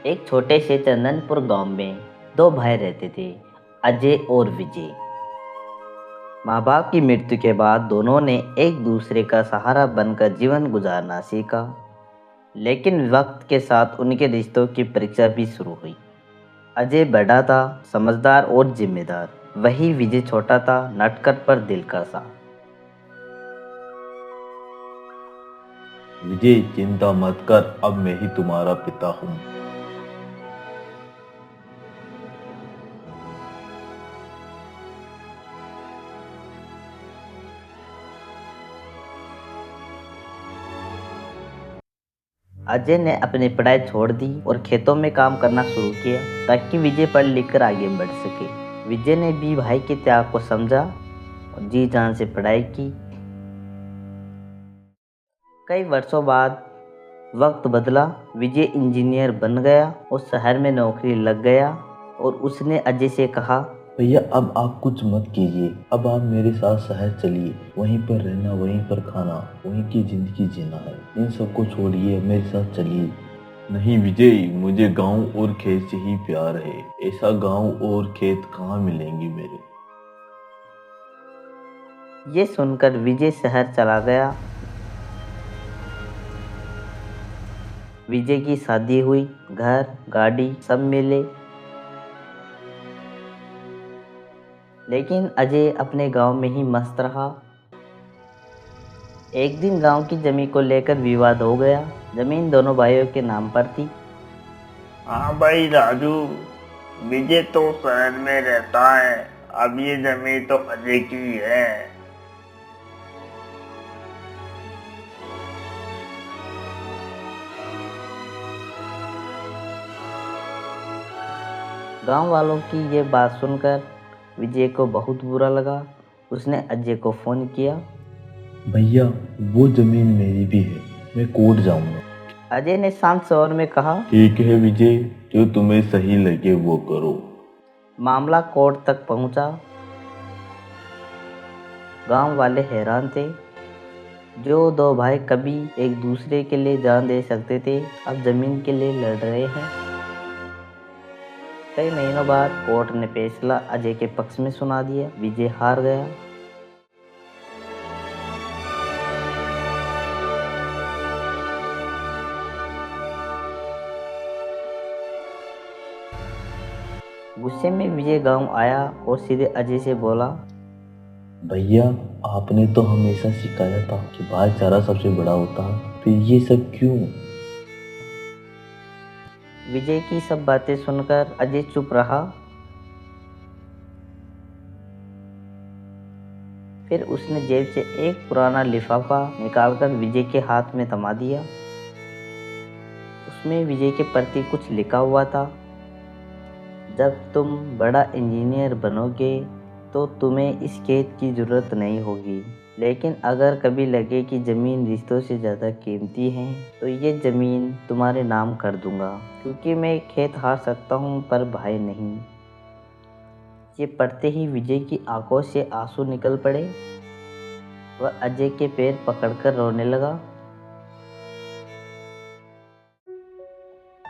एक छोटे से चंदनपुर गांव में दो भाई रहते थे, अजय और विजय। माँ बाप की मृत्यु के बाद दोनों ने एक दूसरे का सहारा बनकर जीवन गुजारना सीखा। लेकिन वक्त के साथ उनके रिश्तों की परीक्षा भी शुरू हुई। अजय बड़ा था, समझदार और जिम्मेदार। वही विजय छोटा था, नटखट पर दिल का सा। विजय, चिंता मत कर, अब मैं ही तुम्हारा पिता हूँ। अजय ने अपनी पढ़ाई छोड़ दी और खेतों में काम करना शुरू किया ताकि विजय पढ़ लिख कर आगे बढ़ सके। विजय ने भी भाई के त्याग को समझा और जी जान से पढ़ाई की। कई वर्षों बाद वक्त बदला। विजय इंजीनियर बन गया और शहर में नौकरी लग गया। और उसने अजय से कहा, भैया, अब आप कुछ मत कीजिए। अब आप मेरे साथ शहर चलिए। वहीं पर रहना, वहीं पर खाना, वहीं की जिंदगी जीना है। इन सबको छोड़िए, मेरे साथ चलिए। नहीं विजय, मुझे गांव और खेत से ही प्यार है। ऐसा गांव और खेत कहाँ मिलेंगे मेरे। ये सुनकर विजय शहर चला गया। विजय की शादी हुई, घर गाड़ी सब मिले। लेकिन अजय अपने गांव में ही मस्त रहा। एक दिन गांव की जमीन को लेकर विवाद हो गया। जमीन दोनों भाइयों के नाम पर थी। हाँ भाई राजू, विजय तो शहर में रहता है। अब ये जमीन तो अजय की है। गांव वालों की ये बात सुनकर विजय को बहुत बुरा लगा। उसने अजय को फोन किया। भैया, वो जमीन मेरी भी है, मैं कोर्ट जाऊंगा। अजय ने शांत स्वर में कहा, ठीक है विजय, जो तुम्हें सही लगे वो करो। मामला कोर्ट तक पहुंचा। गांव वाले हैरान थे। जो दो भाई कभी एक दूसरे के लिए जान दे सकते थे, अब जमीन के लिए लड़ रहे हैं। कई महीनों बाद कोर्ट ने फैसला अजय के पक्ष में सुना दिया। विजय हार गया। गुस्से में विजय गांव आया और सीधे अजय से बोला, भैया, आपने तो हमेशा सिखाया था कि भाईचारा सबसे बड़ा होता है, फिर ये सब क्यों। विजय की सब बातें सुनकर अजय चुप रहा। फिर उसने जेब से एक पुराना लिफाफा निकालकर विजय के हाथ में थमा दिया। उसमें विजय के प्रति कुछ लिखा हुआ था। जब तुम बड़ा इंजीनियर बनोगे तो तुम्हें इस खेत की ज़रूरत नहीं होगी। लेकिन अगर कभी लगे कि ज़मीन रिश्तों से ज़्यादा कीमती है तो ये ज़मीन तुम्हारे नाम कर दूंगा, क्योंकि मैं खेत हार सकता हूँ पर भाई नहीं। ये पढ़ते ही विजय की आंखों से आंसू निकल पड़े। वह अजय के पैर पकड़कर रोने लगा।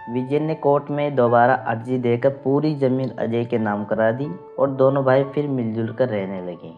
विजय ने कोर्ट में दोबारा अर्जी देकर पूरी जमीन अजय के नाम करा दी और दोनों भाई फिर मिलजुल कर रहने लगे।